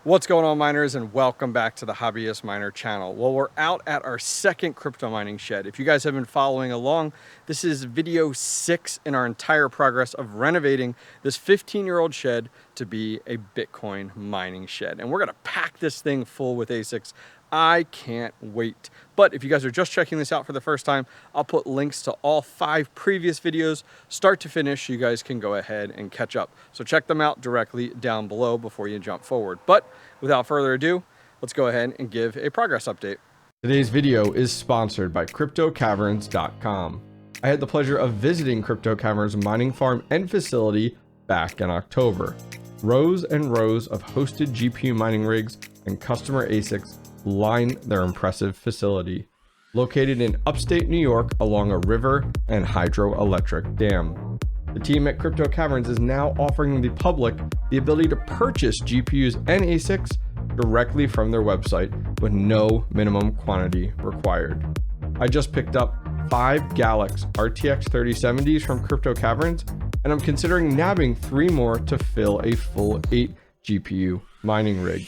What's going on, miners, and welcome back to the Hobbyist Miner channel. Well, we're out at our second crypto mining shed. If you guys have been following along, this is video 6 in our entire progress of renovating this 15-year-old shed to be a Bitcoin mining shed. And we're gonna pack this thing full with ASICs. I can't wait. But if you guys are just checking this out for the first time, I'll put links to all 5 previous videos, start to finish, so you guys can go ahead and catch up. So check them out directly down below before you jump forward. But without further ado, let's go ahead and give a progress update. Today's video is sponsored by CryptoCaverns.com. I had the pleasure of visiting Crypto Caverns mining farm and facility back in October. Rows and rows of hosted GPU mining rigs and customer ASICs line their impressive facility, located in upstate New York along a river and hydroelectric dam. The team at Crypto Caverns is now offering the public the ability to purchase GPUs and ASICs directly from their website with no minimum quantity required. I just picked up 5 Galax RTX 3070s from Crypto Caverns, and I'm considering nabbing 3 more to fill a full 8 GPU mining rig.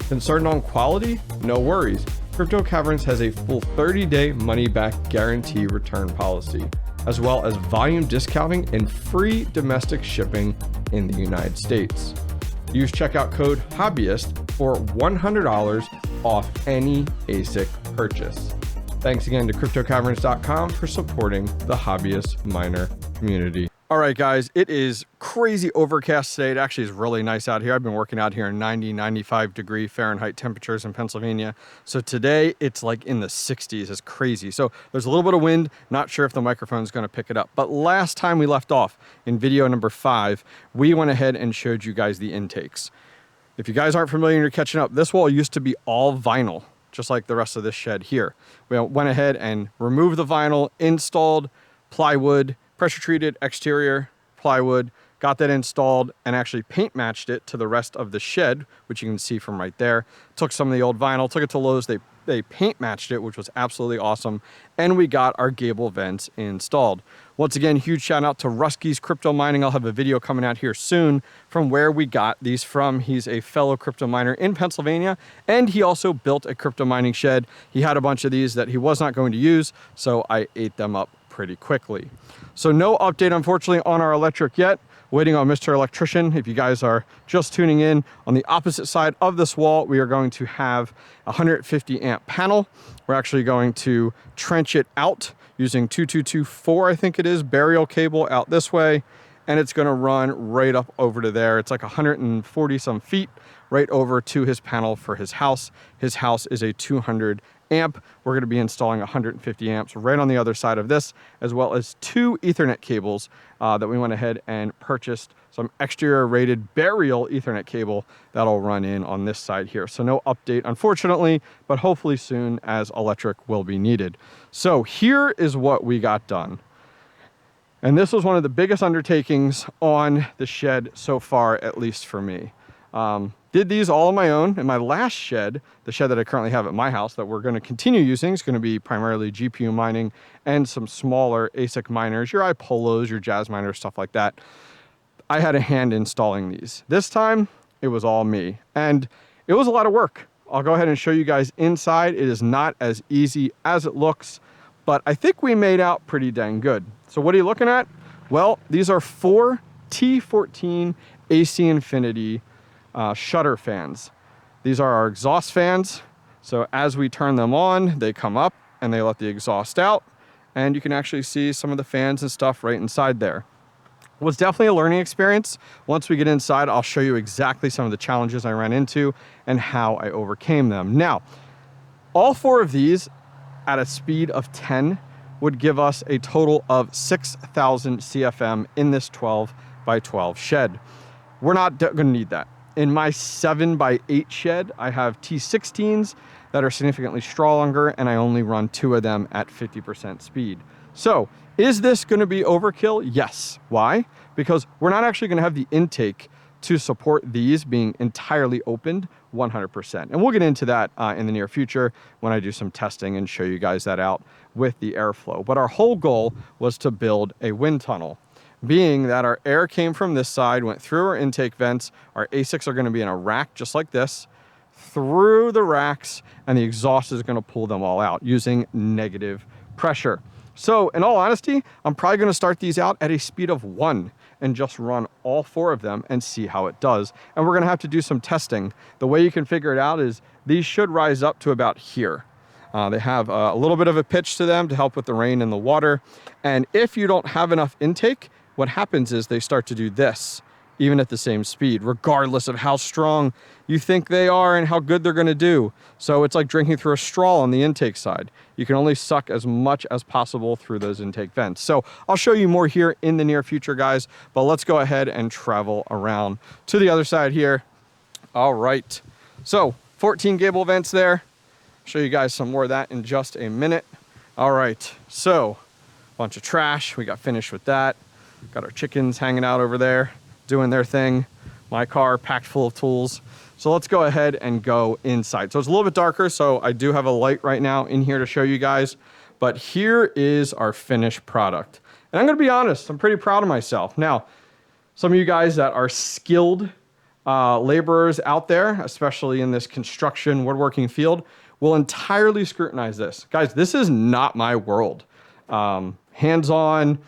Concerned on quality? No worries. Crypto Caverns has a full 30-day money-back guarantee return policy, as well as volume discounting and free domestic shipping in the United States. Use checkout code HOBBYIST for $100 off any ASIC purchase. Thanks again to CryptoCaverns.com for supporting the hobbyist miner community. All right, guys, it is crazy overcast today. It actually is really nice out here. I've been working out here in 95 degree Fahrenheit temperatures in Pennsylvania. So today it's like in the 60s. It's crazy. So there's a little bit of wind. Not sure if the microphone is going to pick it up. But last time we left off in video number 5, we went ahead and showed you guys the intakes. If you guys aren't familiar and you're catching up, this wall used to be all vinyl, just like the rest of this shed here. We went ahead and removed the vinyl, installed plywood, pressure treated exterior plywood, got that installed and actually paint matched it to the rest of the shed, which you can see from right there. Took some of the old vinyl, took it to Lowe's, they paint matched it, which was absolutely awesome. And we got our gable vents installed. Once again, huge shout out to Rusky's Crypto Mining. I'll have a video coming out here soon from where we got these from. He's a fellow crypto miner in Pennsylvania, and he also built a crypto mining shed. He had a bunch of these that he was not going to use, so I ate them up pretty quickly. So no update, unfortunately, on our electric yet. Waiting on Mr. Electrician. If you guys are just tuning in, on the opposite side of this wall, we are going to have a 150 amp panel. We're actually going to trench it out using 2224, I think it is, burial cable out this way. And it's gonna run right up over to there. It's like 140 some feet right over to his panel for his house. His house is a 200 amp. We're going to be installing 150 amps right on the other side of this, as well as 2 Ethernet cables that we went ahead and purchased some exterior rated burial Ethernet cable that'll run in on this side here. So no update, unfortunately, but hopefully soon, as electric will be needed. So here is what we got done. And this was one of the biggest undertakings on the shed so far, at least for me. Did these all on my own. In my last shed, the shed that I currently have at my house that we're going to continue using, is going to be primarily GPU mining and some smaller ASIC miners, your iPolos, your Jazz miners, stuff like that. I had a hand installing these. This time, it was all me. And it was a lot of work. I'll go ahead and show you guys inside. It is not as easy as it looks, but I think we made out pretty dang good. So what are you looking at? Well, these are 4 T14 AC Infinity shutter fans. These are our exhaust fans. So as we turn them on, they come up and they let the exhaust out, and you can actually see some of the fans and stuff right inside there. It was definitely a learning experience. Once we get inside, I'll show you exactly some of the challenges I ran into and how I overcame them. Now, all 4 of these at a speed of 10 would give us a total of 6,000 CFM in this 12 by 12 shed. We're not going to need that. In my 7 by 8 shed, I have T16s that are significantly stronger, and I only run 2 of them at 50% speed. So, is this going to be overkill? Yes. Why? Because we're not actually going to have the intake to support these being entirely opened 100%. And we'll get into that in the near future when I do some testing and show you guys that out with the airflow. But our whole goal was to build a wind tunnel. being that our air came from this side, went through our intake vents. Our ASICs are going to be in a rack just like this, through the racks, and the exhaust is going to pull them all out using negative pressure. So in all honesty, I'm probably going to start these out at a speed of 1 and just run all 4 of them and see how it does. And we're going to have to do some testing. The way you can figure it out is these should rise up to about here. They have a little bit of a pitch to them to help with the rain and the water. And if you don't have enough intake, what happens is they start to do this, even at the same speed, regardless of how strong you think they are and how good they're going to do. So it's like drinking through a straw on the intake side. You can only suck as much as possible through those intake vents. So I'll show you more here in the near future, guys, but let's go ahead and travel around to the other side here. All right, so 14 gable vents there. Show you guys some more of that in just a minute. All right, so bunch of trash. We got finished with that. Got our chickens hanging out over there, doing their thing. My car packed full of tools. So let's go ahead and go inside. So it's a little bit darker, so I do have a light right now in here to show you guys. But here is our finished product. And I'm gonna be honest, I'm pretty proud of myself. Now, some of you guys that are skilled laborers out there, especially in this construction woodworking field, will entirely scrutinize this. Guys, this is not my world. Hands-on,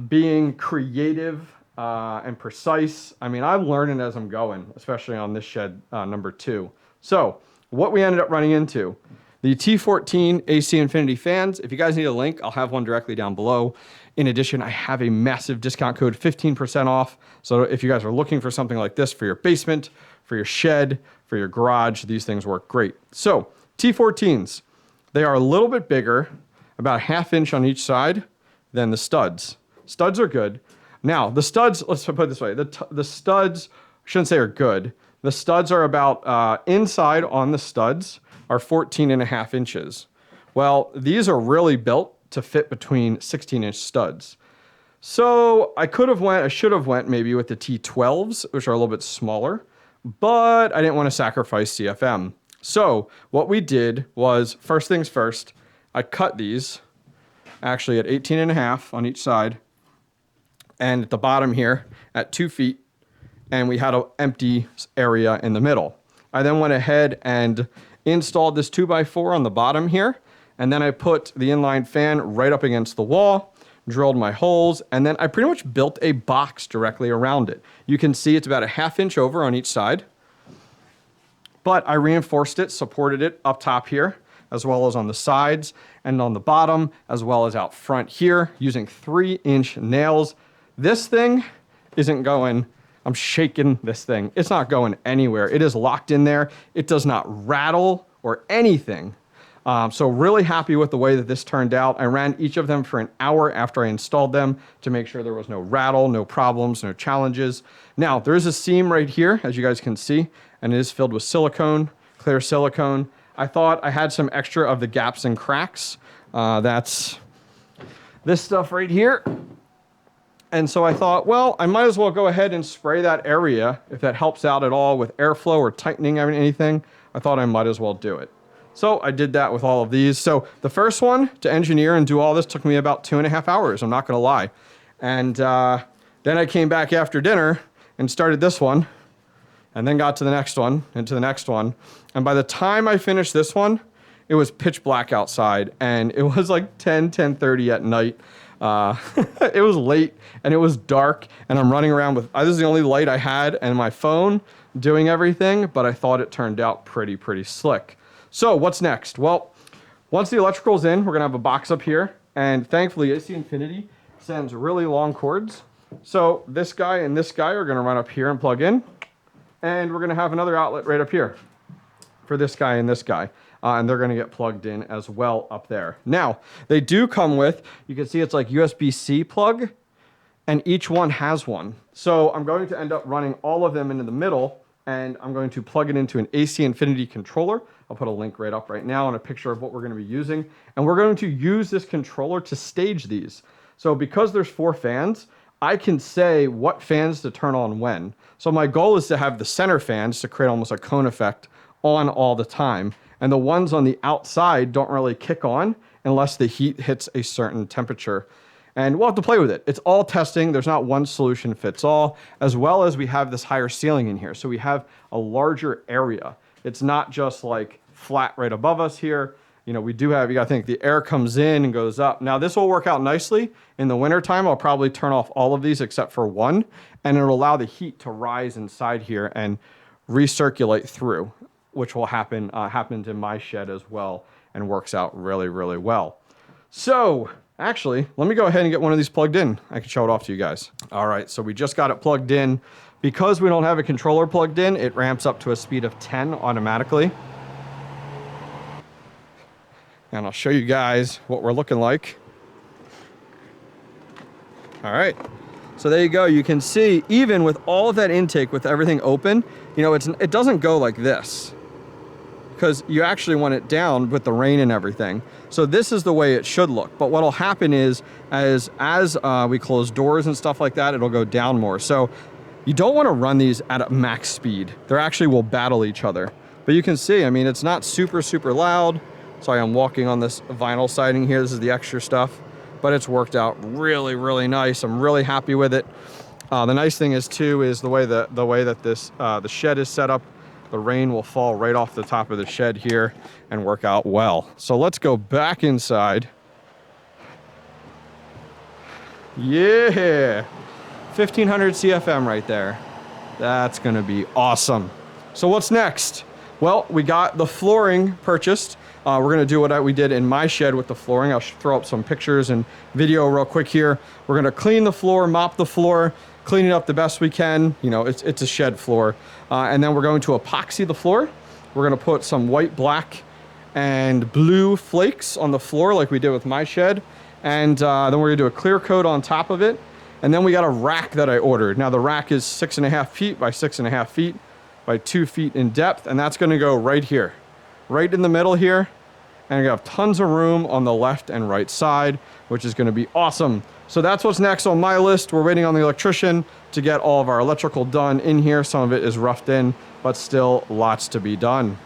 being creative and precise. I mean, I'm learning as I'm going, especially on this shed number 2. So what we ended up running into, the T14 AC Infinity fans. If you guys need a link, I'll have one directly down below. In addition, I have a massive discount code, 15% off. So if you guys are looking for something like this for your basement, for your shed, for your garage, these things work great. So T14s, they are a little bit bigger, about 1/2 inch on each side than the studs. Studs are good. Now, the studs, let's put it this way, the studs, I shouldn't say are good. The studs are about, inside on the studs are 14.5 inches. Well, these are really built to fit between 16-inch studs. So I should have went maybe with the T12s, which are a little bit smaller, but I didn't want to sacrifice CFM. So what we did was, first things first, I cut these actually at 18.5 on each side, and at the bottom here at 2 feet, and we had an empty area in the middle. I then went ahead and installed this 2x4 on the bottom here, and then I put the inline fan right up against the wall, drilled my holes, and then I pretty much built a box directly around it. You can see it's about 1/2 inch over on each side, but I reinforced it, supported it up top here, as well as on the sides and on the bottom, as well as out front here, using 3-inch nails. This thing isn't going, I'm shaking this thing. It's not going anywhere. It is locked in there. It does not rattle or anything. So really happy with the way that this turned out. I ran each of them for an hour after I installed them to make sure there was no rattle, no problems, no challenges. Now, there is a seam right here, as you guys can see, and it is filled with silicone, clear silicone. I thought I had some extra of the gaps and cracks. That's this stuff right here. And so I thought, well, I might as well go ahead and spray that area if that helps out at all with airflow or tightening anything. I thought I might as well do it. So I did that with all of these. So the first one to engineer and do all this took me about 2.5 hours. I'm not going to lie. And then I came back after dinner and started this one, and then got to the next one and to the next one. And by the time I finished this one, it was pitch black outside, and it was like 10:30 at night. It was late and it was dark, and I'm running around with, this is the only light I had and my phone doing everything, but I thought it turned out pretty slick. So what's next? Well, once the electrical's in, we're gonna have a box up here, and thankfully AC Infinity sends really long cords. So this guy and this guy are gonna run up here and plug in, and we're gonna have another outlet right up here for this guy and this guy. And they're gonna get plugged in as well up there. Now, they do come with, you can see it's like USB-C plug, and each one has one. So I'm going to end up running all of them into the middle, and I'm going to plug it into an AC Infinity controller. I'll put a link right up right now and a picture of what we're gonna be using. And we're going to use this controller to stage these. So because there's 4 fans, I can say what fans to turn on when. So my goal is to have the center fans to create almost a cone effect on all the time. And the ones on the outside don't really kick on unless the heat hits a certain temperature. And we'll have to play with it. It's all testing. There's not one solution fits all, as well as we have this higher ceiling in here. So we have a larger area. It's not just like flat right above us here. You know, we do have, you gotta think, the air comes in and goes up. Now this will work out nicely. In the wintertime, I'll probably turn off all of these except for one, and it'll allow the heat to rise inside here and recirculate through, which will happen, happened in my shed as well, and works out really, really well. So, actually, let me go ahead and get one of these plugged in. I can show it off to you guys. All right, so we just got it plugged in. Because we don't have a controller plugged in, it ramps up to a speed of 10 automatically. And I'll show you guys what we're looking like. All right, so there you go. You can see, even with all of that intake, with everything open, you know, it doesn't go like this, because you actually want it down with the rain and everything. So this is the way it should look. But what'll happen is, as we close doors and stuff like that, it'll go down more. So you don't want to run these at a max speed. They actually will battle each other. But you can see, I mean, it's not super, super loud. Sorry, I'm walking on this vinyl siding here. This is the extra stuff, but it's worked out really, really nice. I'm really happy with it. The nice thing is too, is the way that this, the shed is set up. The rain will fall right off the top of the shed here and work out well. So let's go back inside. Yeah, 1500 CFM right there. That's gonna be awesome. So what's next? Well, we got the flooring purchased. We're gonna do what we did in my shed with the flooring. I'll throw up some pictures and video real quick here. We're gonna clean the floor, mop the floor, clean it up the best we can. You know, it's a shed floor. And then we're going to epoxy the floor. We're gonna put some white, black, and blue flakes on the floor like we did with my shed. And then we're gonna do a clear coat on top of it. And then we got a rack that I ordered. Now the rack is 6.5 feet by 6.5 feet by 2 feet in depth. And that's gonna go right here, right in the middle here. And we have tons of room on the left and right side, which is gonna be awesome. So that's what's next on my list. We're waiting on the electrician to get all of our electrical done in here. Some of it is roughed in, but still lots to be done.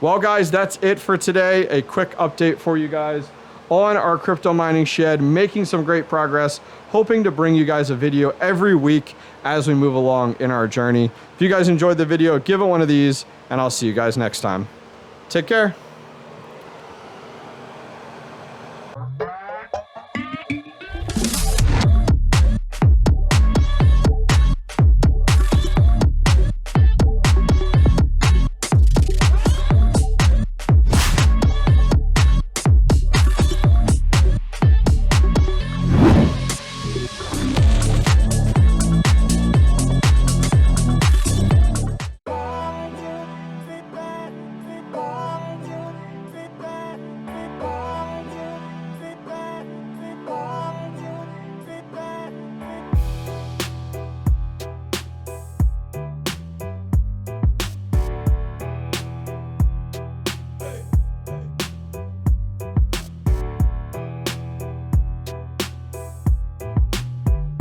Well, guys, that's it for today. A quick update for you guys on our crypto mining shed, making some great progress, hoping to bring you guys a video every week as we move along in our journey. If you guys enjoyed the video, give it one of these, and I'll see you guys next time. Take care.